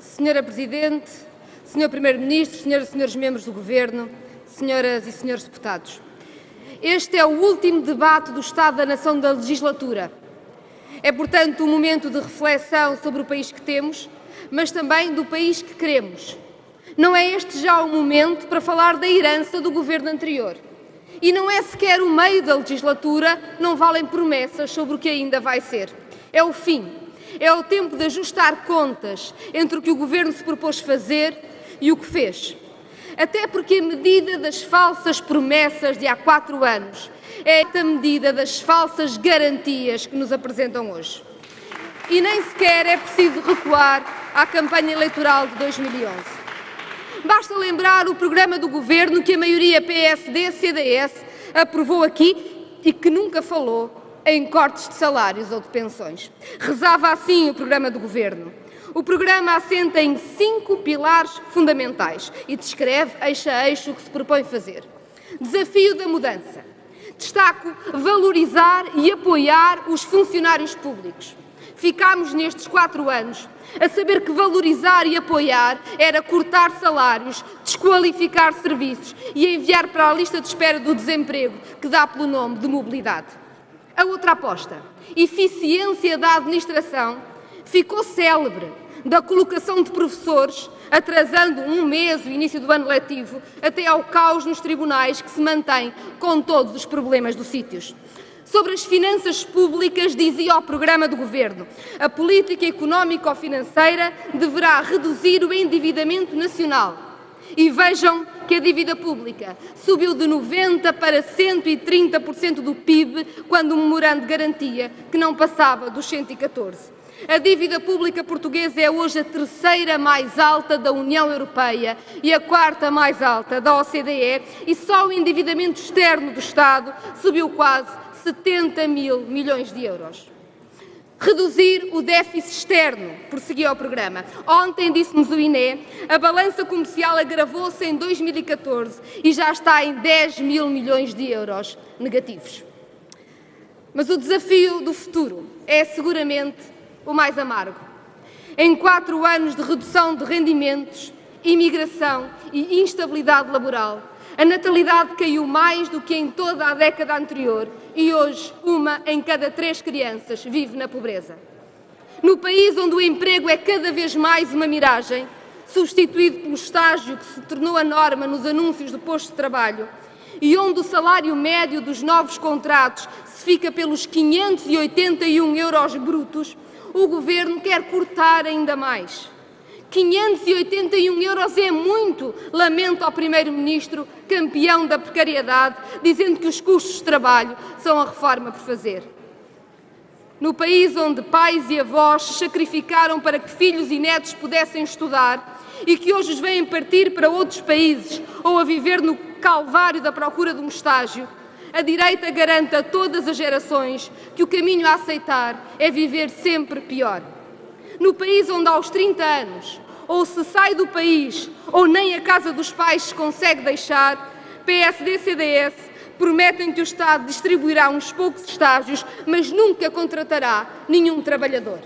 Senhora Presidente, Senhor Primeiro-Ministro, Senhoras e Senhores Membros do Governo, Senhoras e Senhores Deputados. Este é o último debate do Estado da Nação da legislatura. É, portanto, um momento de reflexão sobre o país que temos, mas também do país que queremos. Não é este já o momento para falar da herança do governo anterior. E não é sequer o meio da legislatura, não valem promessas sobre o que ainda vai ser. É o fim. É o tempo de ajustar contas entre o que o governo se propôs fazer e o que fez. Até porque a medida das falsas promessas de há 4 anos é a medida das falsas garantias que nos apresentam hoje. E nem sequer é preciso recuar à campanha eleitoral de 2011. Basta lembrar o programa do Governo que a maioria PSD-CDS aprovou aqui e que nunca falou em cortes de salários ou de pensões. Rezava assim o programa do Governo. O programa assenta em 5 pilares fundamentais e descreve eixo a eixo o que se propõe fazer. Desafio da mudança. Destaco valorizar e apoiar os funcionários públicos. Ficámos nestes 4 anos a saber que valorizar e apoiar era cortar salários, desqualificar serviços e enviar para a lista de espera do desemprego, que dá pelo nome de mobilidade. A outra aposta, eficiência da administração, ficou célebre da colocação de professores, atrasando 1 mês o início do ano letivo, até ao caos nos tribunais que se mantém com todos os problemas dos sítios. Sobre as finanças públicas, dizia o programa do Governo, a política económico-financeira deverá reduzir o endividamento nacional. E vejam que a dívida pública subiu de 90% para 130% do PIB, quando o memorando garantia que não passava dos 114%. A dívida pública portuguesa é hoje a 3ª mais alta da União Europeia e a 4ª mais alta da OCDE, e só o endividamento externo do Estado subiu quase 70 mil milhões de euros. Reduzir o déficit externo, prosseguia o programa. Ontem, disse-nos o INE, a balança comercial agravou-se em 2014 e já está em 10 mil milhões de euros negativos. Mas o desafio do futuro é seguramente o mais amargo. Em 4 anos de redução de rendimentos, imigração e instabilidade laboral, a natalidade caiu mais do que em toda a década anterior e hoje 1 em cada 3 crianças vive na pobreza. No país onde o emprego é cada vez mais uma miragem, substituído pelo estágio que se tornou a norma nos anúncios do posto de trabalho, e onde o salário médio dos novos contratos se fica pelos 581 euros brutos, o Governo quer cortar ainda mais. 581 euros é muito, lamenta ao Primeiro-Ministro, campeão da precariedade, dizendo que os custos de trabalho são a reforma por fazer. No país onde pais e avós se sacrificaram para que filhos e netos pudessem estudar e que hoje os veem partir para outros países ou a viver no calvário da procura de um estágio, a direita garante a todas as gerações que o caminho a aceitar é viver sempre pior. No país onde aos 30 anos ou se sai do país ou nem a casa dos pais se consegue deixar, PSD-CDS prometem que o Estado distribuirá uns poucos estágios, mas nunca contratará nenhum trabalhador.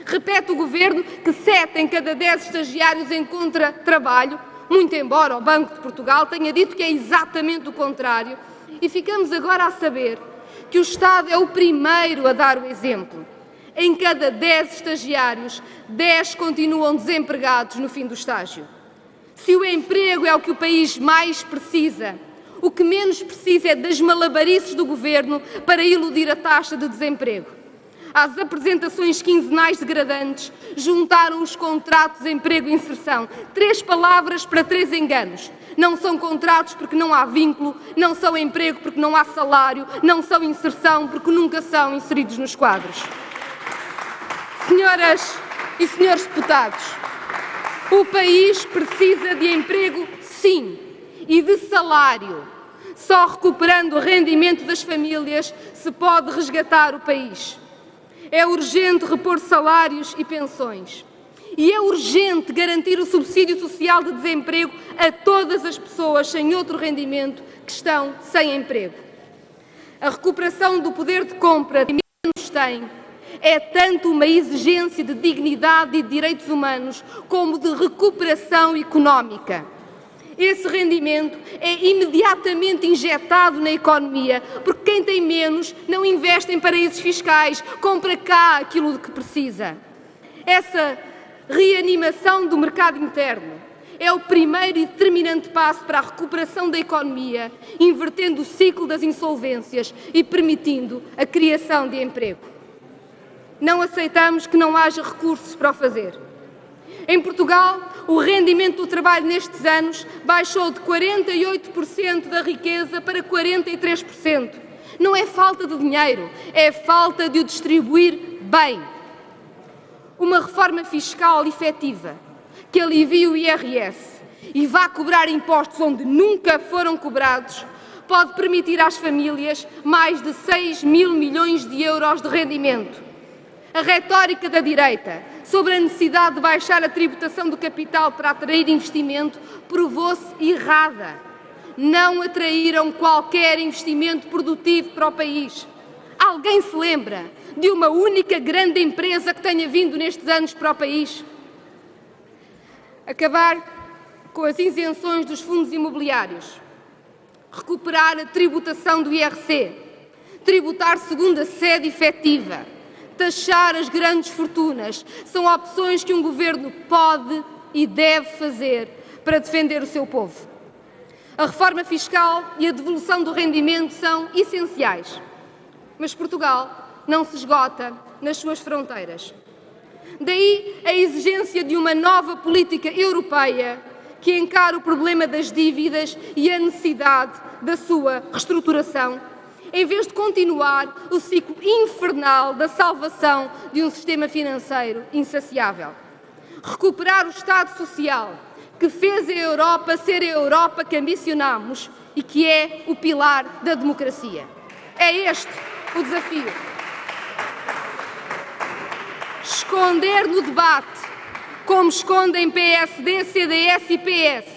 Repete o Governo que 7 em cada 10 estagiários encontra trabalho, muito embora o Banco de Portugal tenha dito que é exatamente o contrário, e ficamos agora a saber que o Estado é o primeiro a dar o exemplo. Em cada 10 estagiários, 10 continuam desempregados no fim do estágio. Se o emprego é o que o país mais precisa, o que menos precisa é das malabarices do Governo para iludir a taxa de desemprego. Às apresentações quinzenais degradantes, juntaram os contratos de emprego e inserção. 3 palavras para 3 enganos. Não são contratos porque não há vínculo, não são emprego porque não há salário, não são inserção porque nunca são inseridos nos quadros. Senhoras e senhores deputados, o país precisa de emprego, sim, e de salário. Só recuperando o rendimento das famílias se pode resgatar o país. É urgente repor salários e pensões. E é urgente garantir o subsídio social de desemprego a todas as pessoas sem outro rendimento que estão sem emprego. A recuperação do poder de compra que menos têm é tanto uma exigência de dignidade e de direitos humanos como de recuperação económica. Esse rendimento é imediatamente injetado na economia, porque quem tem menos não investe em paraísos fiscais, compra cá aquilo de que precisa. Essa reanimação do mercado interno é o primeiro e determinante passo para a recuperação da economia, invertendo o ciclo das insolvências e permitindo a criação de emprego. Não aceitamos que não haja recursos para o fazer. Em Portugal, o rendimento do trabalho nestes anos baixou de 48% da riqueza para 43%. Não é falta de dinheiro, é falta de o distribuir bem. Uma reforma fiscal efetiva, que alivie o IRS e vá cobrar impostos onde nunca foram cobrados, pode permitir às famílias mais de 6 mil milhões de euros de rendimento. A retórica da direita sobre a necessidade de baixar a tributação do capital para atrair investimento provou-se errada. Não atraíram qualquer investimento produtivo para o país. Alguém se lembra de uma única grande empresa que tenha vindo nestes anos para o país? Acabar com as isenções dos fundos imobiliários, recuperar a tributação do IRC, tributar segundo a sede efetiva, taxar as grandes fortunas, são opções que um governo pode e deve fazer para defender o seu povo. A reforma fiscal e a devolução do rendimento são essenciais, mas Portugal não se esgota nas suas fronteiras. Daí a exigência de uma nova política europeia que encare o problema das dívidas e a necessidade da sua reestruturação, em vez de continuar o ciclo infernal da salvação de um sistema financeiro insaciável. Recuperar o Estado Social, que fez a Europa ser a Europa que ambicionamos e que é o pilar da democracia. É este o desafio. Esconder no debate, como escondem PSD, CDS e PS,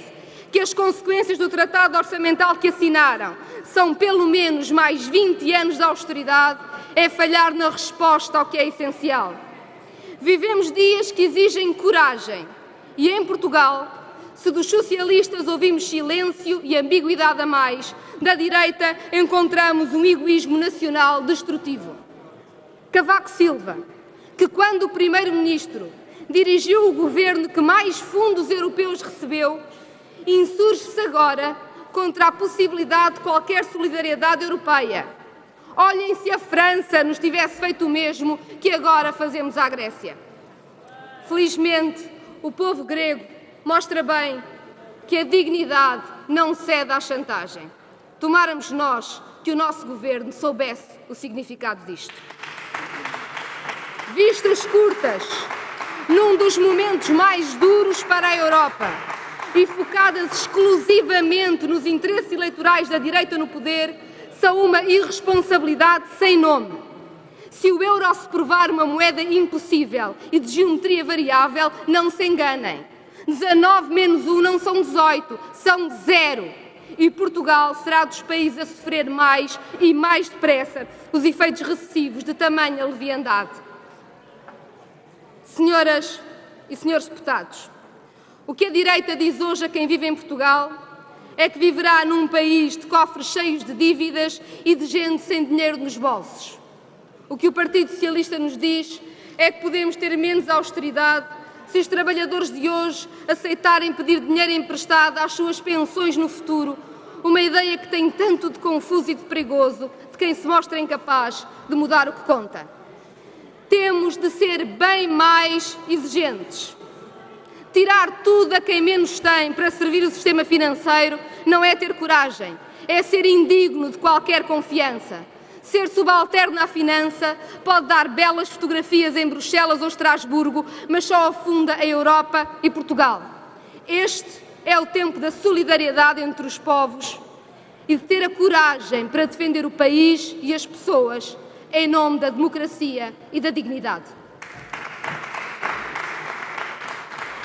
que as consequências do Tratado Orçamental que assinaram são pelo menos mais 20 anos de austeridade, é falhar na resposta ao que é essencial. Vivemos dias que exigem coragem e em Portugal, se dos socialistas ouvimos silêncio e ambiguidade a mais, da direita encontramos um egoísmo nacional destrutivo. Cavaco Silva, que quando o primeiro-ministro dirigiu o governo que mais fundos europeus recebeu, insurge-se agora contra a possibilidade de qualquer solidariedade europeia. Olhem se a França nos tivesse feito o mesmo que agora fazemos à Grécia. Felizmente, o povo grego mostra bem que a dignidade não cede à chantagem. Tomáramos nós que o nosso governo soubesse o significado disto. Vistas curtas, num dos momentos mais duros para a Europa e focadas exclusivamente nos interesses eleitorais da direita no poder, são uma irresponsabilidade sem nome. Se o euro se provar uma moeda impossível e de geometria variável, não se enganem. 19 menos 1 não são 18, são 0. E Portugal será dos países a sofrer mais e mais depressa os efeitos recessivos de tamanha leviandade. Senhoras e senhores deputados, o que a direita diz hoje a quem vive em Portugal é que viverá num país de cofres cheios de dívidas e de gente sem dinheiro nos bolsos. O que o Partido Socialista nos diz é que podemos ter menos austeridade se os trabalhadores de hoje aceitarem pedir dinheiro emprestado às suas pensões no futuro, uma ideia que tem tanto de confuso e de perigoso de quem se mostra incapaz de mudar o que conta. Temos de ser bem mais exigentes. Tirar tudo a quem menos tem para servir o sistema financeiro não é ter coragem, é ser indigno de qualquer confiança. Ser subalterno à finança pode dar belas fotografias em Bruxelas ou Estrasburgo, mas só afunda a Europa e Portugal. Este é o tempo da solidariedade entre os povos e de ter a coragem para defender o país e as pessoas em nome da democracia e da dignidade.